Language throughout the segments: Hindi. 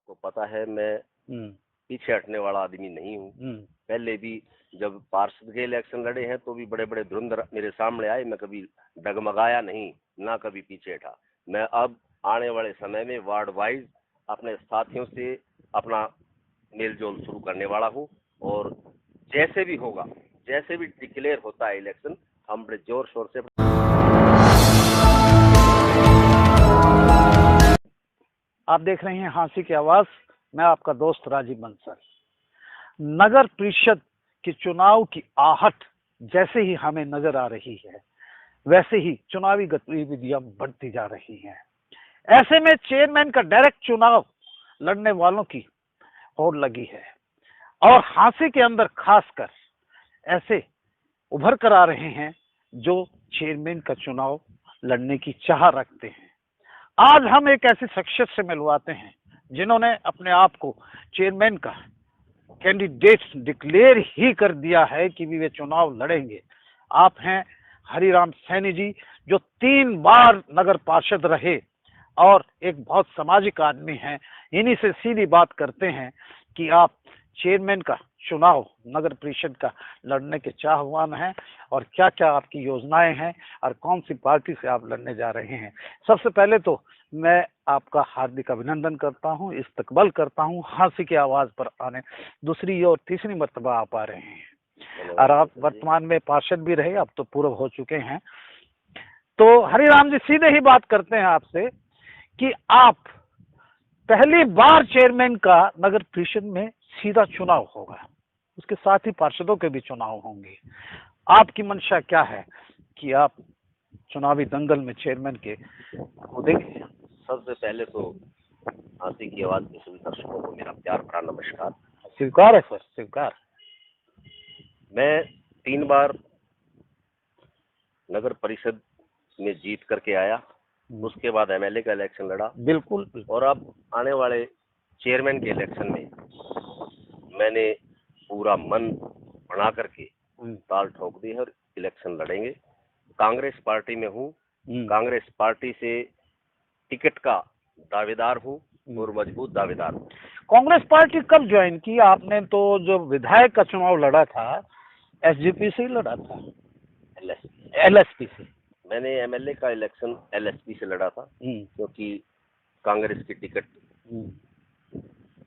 आपको पता है मैं पीछे हटने वाला आदमी नहीं हूँ। पहले भी जब पार्षद के इलेक्शन लड़े हैं तो भी बड़े बड़े धुरंधर मेरे सामने आए, मैं कभी डगमगाया नहीं, ना कभी पीछे हटा। मैं अब आने वाले समय में वार्ड वाइज अपने साथियों से अपना मेलजोल शुरू करने वाला हूँ, और जैसे भी होगा, जैसे भी डिक्लेयर होता है इलेक्शन, हम बड़े जोर शोर से। आप देख रहे हैं हाँसी की आवाज, मैं आपका दोस्त राजीव बंसल। नगर परिषद के चुनाव की आहट जैसे ही हमें नजर आ रही है, वैसे ही चुनावी गतिविधियां बढ़ती जा रही हैं। ऐसे में चेयरमैन का डायरेक्ट चुनाव लड़ने वालों की होड़ लगी है, और हाँसी के अंदर खासकर ऐसे उभर कर आ रहे हैं जो चेयरमैन का चुनाव लड़ने की चाह रखते हैं। आज हम एक ऐसी शख्सियत से मिलवाते हैं जिन्होंने अपने आप को चेयरमैन का कैंडिडेट डिक्लेयर ही कर दिया है कि वे चुनाव लड़ेंगे। आप हैं हरिराम सैनी जी, जो 3 बार नगर पार्षद रहे और एक बहुत सामाजिक आदमी हैं। इन्हीं से सीधी बात करते हैं कि आप चेयरमैन का चुनाव नगर परिषद का लड़ने के चाहवान हैं, और क्या क्या आपकी योजनाएं हैं और कौन सी पार्टी से आप लड़ने जा रहे हैं। सबसे पहले तो मैं आपका हार्दिक अभिनंदन करता हूं, इस्तकबाल करता हूं हाँसी की आवाज पर आने दूसरी और तीसरी मर्तबा आप आ रहे हैं, और आप वर्तमान में पार्षद भी रहे, अब तो पूर्व हो चुके हैं। तो हरिराम जी, सीधे ही बात करते हैं आपसे कि आप पहली बार चेयरमैन का नगर परिषद में सीधा चुनाव होगा, उसके साथ ही पार्षदों के भी चुनाव होंगे। आपकी मंशा क्या है कि आप चुनावी दंगल में चेयरमैन के कूदेंगे? सबसे पहले तो हाँसी की आवाज के सभी दर्शकों को मेरा प्यार भरा नमस्कार। स्वीकार है सर, स्वीकार। मैं 3 बार नगर परिषद में जीत करके आया, उसके बाद एमएलए का इलेक्शन लड़ा। बिल्कुल। और अब आने वाले चेयरमैन के इलेक्शन में मैंने पूरा मन बना करके ताल ठोक दी है और इलेक्शन लड़ेंगे। कांग्रेस पार्टी में हूँ, कांग्रेस पार्टी से टिकट का दावेदार हूँ और मजबूत दावेदार हूँ। कांग्रेस पार्टी कब ज्वाइन की आपने? तो जो विधायक का चुनाव लड़ा था एसजीपी से ही लड़ा था? एलएसपी से। मैंने एमएलए का इलेक्शन एलएसपी से लड़ा था, क्योंकि कांग्रेस की टिकट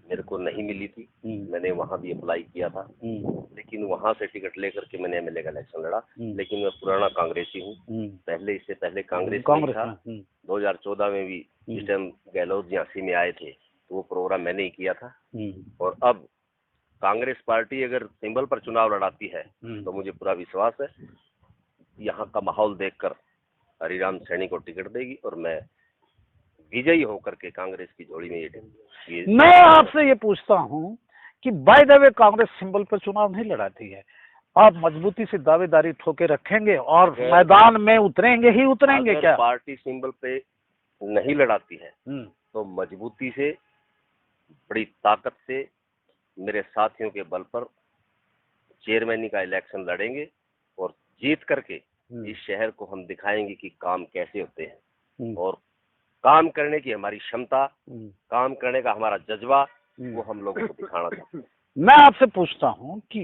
मेरे को नहीं मिली थी। मैंने वहां भी अप्लाई किया था, लेकिन वहां से टिकट लेकर के मैंने एमएलए का इलेक्शन लड़ा। लेकिन मैं पुराना कांग्रेसी हूँ, पहले इससे पहले कांग्रेस में था। 2014 में भी जिस टाइम गहलोत झांसी में आए थे तो वो प्रोग्राम मैंने ही किया था। और अब कांग्रेस पार्टी अगर सिंबल पर चुनाव लड़ाती है तो मुझे पूरा विश्वास है यहाँ का माहौल देखकर हरिराम सैनी को टिकट देगी और मैं विजयी होकर के कांग्रेस की झोली में ये मैं आपसे ये पूछता हूँ कि by the way Congress symbol पर चुनाव नहीं लड़ाती है, आप मजबूती से दावेदारी ठोके रखेंगे और मैदान में उतरेंगे ही उतरेंगे क्या? पार्टी सिंबल पे नहीं लड़ाती है तो मजबूती से, बड़ी ताकत से मेरे साथियों के बल पर चेयरमैनी का इलेक्शन लड़ेंगे और जीत करके इस शहर को हम दिखाएंगे कि काम कैसे होते हैं, और काम करने की हमारी क्षमता, काम करने का हमारा जज्बा, वो हम लोगों को दिखाना चाहते हैं। मैं आपसे पूछता हूं कि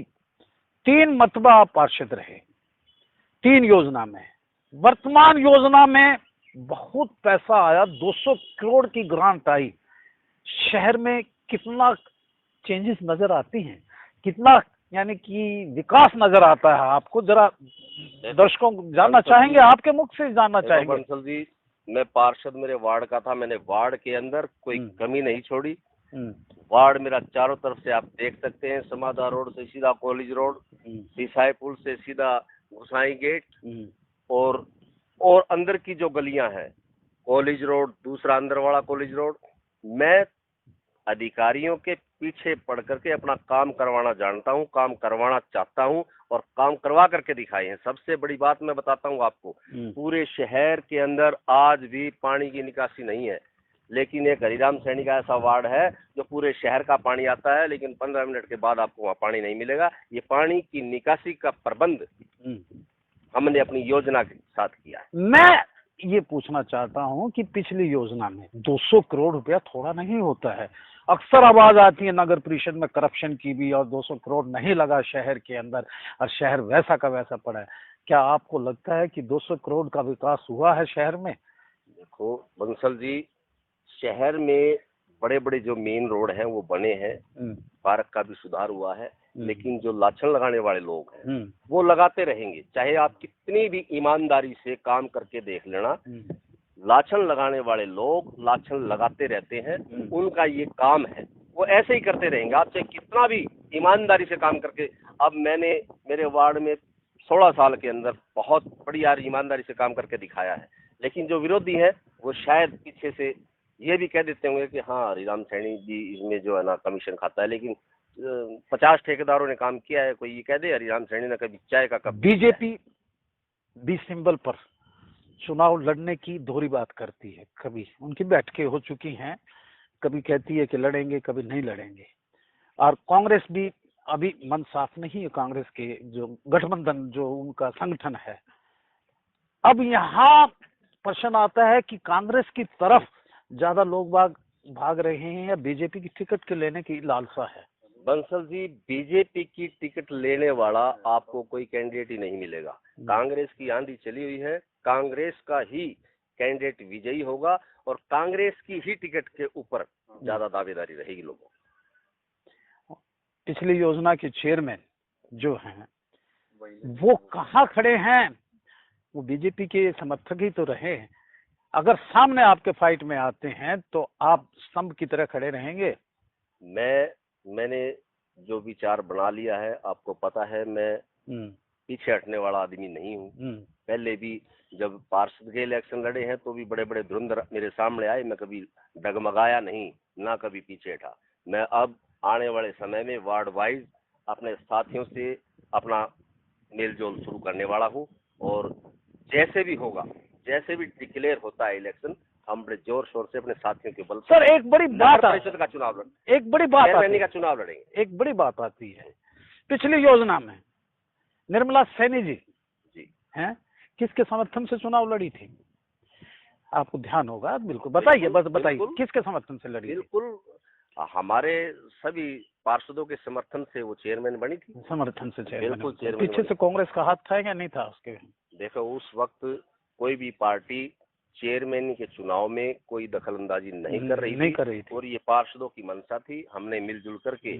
3 मरतबा आप पार्षद रहे, 3 योजना में, वर्तमान योजना में बहुत पैसा आया, 200 करोड़ की ग्रांट आई, शहर में कितना चेंजेस नजर आती हैं, कितना यानी कि विकास नजर आता है आपको? जरा दर्शकों को जानना चाहेंगे, आपके मुख से जानना चाहेंगे। बंसल जी, मैं पार्षद मेरे वार्ड का था, मैंने वार्ड के अंदर कोई कमी नहीं छोड़ी। वार्ड मेरा चारों तरफ से आप देख सकते हैं, समाधा रोड से सीधा कॉलेज रोड, सिसाई पुल से सीधा घुसाई गेट, और अंदर की जो गलियां हैं, कॉलेज रोड, दूसरा अंदर वाला कॉलेज रोड, मैं अधिकारियों के पीछे पड़ करके अपना काम करवाना जानता हूं, काम करवाना चाहता हूं और काम करवा करके दिखाए हैं। सबसे बड़ी बात मैं बताता हूं आपको, पूरे शहर के अंदर आज भी पानी की निकासी नहीं है, लेकिन एक हरिराम सैनी का ऐसा वार्ड है जो पूरे शहर का पानी आता है, लेकिन 15 मिनट के बाद आपको वहाँ पानी नहीं मिलेगा। ये पानी की निकासी का प्रबंध हमने अपनी योजना के साथ किया है। मैं ये पूछना चाहता हूँ कि पिछली योजना में 200 करोड़ रुपया थोड़ा नहीं होता है, अक्सर आवाज आती है नगर परिषद में करप्शन की भी, और 200 करोड़ नहीं लगा शहर के अंदर, और शहर वैसा का वैसा पड़ा है। क्या आपको लगता है कि 200 करोड़ का विकास हुआ है शहर में? देखो बंसल जी, शहर में बड़े बड़े जो मेन रोड हैं वो बने हैं, पार्क का भी सुधार हुआ है, लेकिन जो लाछन लगाने वाले लोग हैं वो लगाते रहेंगे, चाहे आप कितनी भी ईमानदारी से काम करके देख लेना, लाछन लगाने वाले लोग लाछन लगाते रहते हैं, उनका ये काम है, वो ऐसे ही करते रहेंगे, आप चाहे कितना भी ईमानदारी से काम करके। अब मैंने मेरे वार्ड में 16 साल के अंदर बहुत बढ़िया ईमानदारी से काम करके दिखाया है, लेकिन जो विरोधी है वो शायद पीछे से ये भी कह देते होंगे कि हाँ हरिराम सैनी जी इसमें जो है ना कमीशन खाता है, लेकिन 50 ठेकेदारों ने काम किया है, कोई ये कह दे हरिराम सैनी ने कभी चाय का कप। बीजेपी 20 सिंबल पर चुनाव लड़ने की दोहरी बात करती है, कभी उनकी बैठकें हो चुकी हैं, कभी कहती है कि लड़ेंगे, कभी नहीं लड़ेंगे, और कांग्रेस भी अभी मन साफ नहीं है, कांग्रेस के जो गठबंधन जो उनका संगठन है। अब यहाँ प्रश्न आता है कि कांग्रेस की तरफ ज्यादा लोग भाग रहे हैं या बीजेपी की टिकट के लेने की लालसा है? बंसल जी, बीजेपी की टिकट लेने वाला आपको कोई कैंडिडेट ही नहीं मिलेगा। कांग्रेस की आंधी चली हुई है, कांग्रेस का ही कैंडिडेट विजयी होगा और कांग्रेस की ही टिकट के ऊपर ज्यादा दावेदारी रहेगी लोगों। पिछली योजना के चेयरमैन जो हैं वो कहाँ खड़े हैं? वो बीजेपी के समर्थक ही तो रहे हैं। अगर सामने आपके फाइट में आते हैं तो आप स्तंभ की तरह खड़े रहेंगे? मैंने जो विचार बना लिया है, आपको पता है, मैं पीछे हटने वाला आदमी नहीं हूँ। पहले भी जब पार्षद के इलेक्शन लड़े हैं तो भी बड़े बड़े धुरंधर मेरे सामने आए, मैं कभी डगमगाया नहीं, ना कभी पीछे हटा। मैं अब आने वाले समय में वार्ड वाइज अपने साथियों से अपना मेलजोल शुरू करने वाला हूँ, और जैसे भी होगा, जैसे भी डिक्लेयर होता है इलेक्शन, हम बड़े जोर शोर से अपने साथियों के बल। सर एक बड़ी बात, परिषद का चुनाव एक बड़ी बात का चुनाव लड़ेंगे। एक बड़ी बात आती है, पिछली योजना में निर्मला सैनी जी हैं, किसके समर्थन से चुनाव लड़ी थी? आपको ध्यान होगा, बिल्कुल बताइए, बस बताइए किसके समर्थन से लड़ी? बिल्कुल हमारे सभी पार्षदों के समर्थन से वो चेयरमैन बनी थी। समर्थन से चेयरमैन, बिल्कुल चेयरमैन। पीछे से कांग्रेस का हाथ था या नहीं था उसके? देखो उस वक्त कोई भी पार्टी चेयरमैन के चुनाव में कोई दखलंदाजी नहीं कर रही थी, और ये पार्षदों की मंशा थी। हमने मिलजुल करके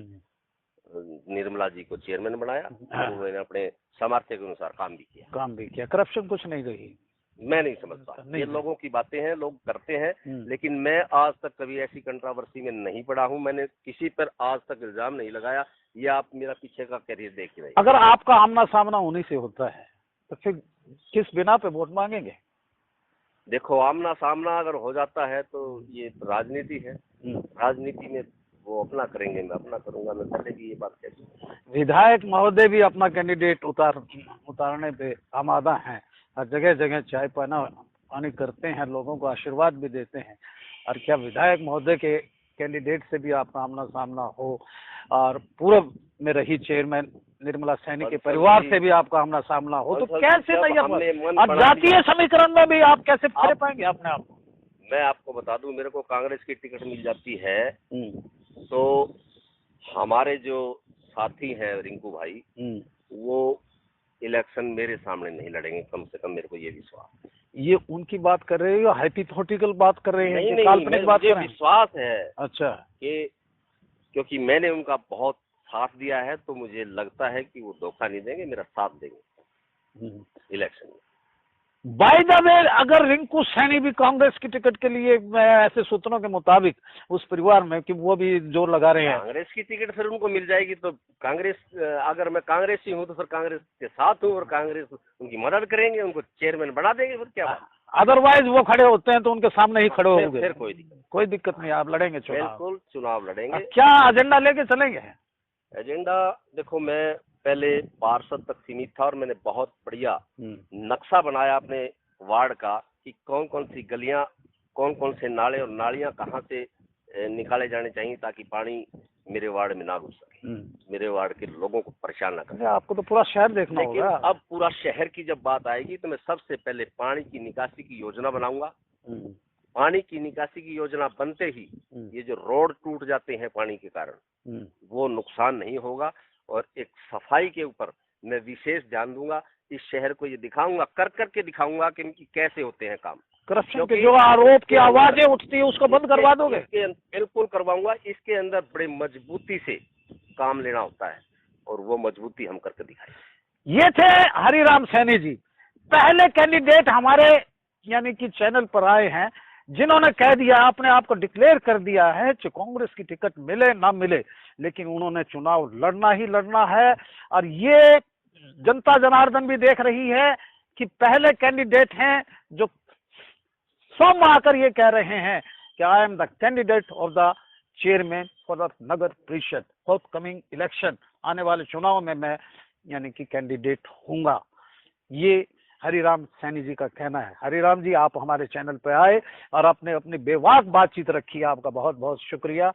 निर्मला जी को चेयरमैन बनाया, उन्होंने अपने सामर्थ्य के अनुसार काम भी किया। करप्शन कुछ नहीं रही? मैं नहीं समझता, ये लोगों की बातें हैं, लोग करते हैं, लेकिन मैं आज तक कभी ऐसी कंट्रोवर्सी में नहीं पड़ा हूं। मैंने किसी पर आज तक इल्जाम नहीं लगाया। ये आप मेरा पीछे का करियर देख रहे हैं। अगर आपका आमना सामना उन्हीं से होता है तो फिर किस बिना पे वोट मांगेंगे? देखो आमना सामना अगर हो जाता है तो ये राजनीति है, राजनीति में वो अपना करेंगे, मैं अपना करूंगा। मैं पहले भी ये बात कहती। विधायक महोदय भी अपना कैंडिडेट उतारने पे आमादा हैं, और जगह जगह चाय पानी करते हैं, लोगों को आशीर्वाद भी देते हैं। और क्या विधायक महोदय के कैंडिडेट से भी आपका आमना सामना हो, और पूर्व में रही चेयरमैन निर्मला सैनी के परिवार से भी आपका आमना सामना हो, तो कैसे तैयार? और जातीय समीकरण में भी आप कैसे खड़े पाएंगे अपने आप को? मैं आपको बता दूं, मेरे को कांग्रेस की टिकट मिल जाती है तो हमारे जो साथी हैं रिंकू भाई, वो इलेक्शन मेरे सामने नहीं लड़ेंगे, कम से कम मेरे को ये विश्वास है। ये उनकी बात कर रहे हो, हाइपोथेटिकल बात कर रहे हैं? नहीं, काल्पनिक बात कर रहे हैं? विश्वास है। अच्छा, कि क्योंकि मैंने उनका बहुत साथ दिया है, तो मुझे लगता है कि वो धोखा नहीं देंगे, मेरा साथ देंगे इलेक्शन में। बाय द वे, अगर रिंकू सैनी भी कांग्रेस की टिकट के लिए, ऐसे सूत्रों के मुताबिक उस परिवार में कि वो भी जोर लगा रहे हैं, कांग्रेस की टिकट फिर उनको मिल जाएगी तो कांग्रेस, अगर मैं कांग्रेसी हूँ तो फिर कांग्रेस के साथ हूँ, और कांग्रेस उनकी मदद करेंगे, उनको चेयरमैन बना देंगे, फिर क्या बात। अदरवाइज वो खड़े होते हैं तो उनके सामने ही खड़े होंगे, फिर कोई दिक्कत नहीं, आप लड़ेंगे चुनाव? बिल्कुल चुनाव लड़ेंगे। क्या एजेंडा लेके चलेंगे? एजेंडा देखो, मैं पहले पार्षद तक सीमित था, और मैंने बहुत बढ़िया नक्शा बनाया अपने वार्ड का कि कौन कौन सी गलियां, कौन कौन से नाले और नालियां कहां से निकाले जाने चाहिए ताकि पानी मेरे वार्ड में ना घुस सके, मेरे वार्ड के लोगों को परेशान ना करे। आपको तो पूरा शहर देखना होगा। अब पूरा शहर की जब बात आएगी तो मैं सबसे पहले पानी की निकासी की योजना बनाऊंगा, पानी की निकासी की योजना बनते ही ये जो रोड टूट जाते हैं पानी के कारण, वो नुकसान नहीं होगा। और एक सफाई के ऊपर मैं विशेष ध्यान दूंगा। इस शहर को ये दिखाऊंगा, कर करके दिखाऊंगा कि इनकी कैसे होते हैं काम। करप्शन के जो आरोप की आवाजें उठती है उसको बंद करवा दोगे? बिल्कुल करवाऊंगा। इसके अंदर बड़े मजबूती से काम लेना होता है और वो मजबूती हम करके दिखाएंगे। ये थे हरिराम सैनी जी, पहले कैंडिडेट हमारे यानी कि चैनल पर आए हैं जिन्होंने कह दिया, अपने आप को डिक्लेयर कर दिया है कि कांग्रेस की टिकट मिले ना मिले, लेकिन उन्होंने चुनाव लड़ना ही लड़ना है। और ये जनता जनार्दन भी देख रही है कि पहले कैंडिडेट हैं जो स्वयं आकर ये कह रहे हैं कि I am the candidate of the chairman for the nagar parishad for coming election, आने वाले चुनाव में मैं यानी कि कैंडिडेट होऊंगा। ये हरिराम सैनी जी का कहना है। हरिराम जी, आप हमारे चैनल पे आए और आपने अपनी बेबाक बातचीत रखी, आपका बहुत बहुत शुक्रिया।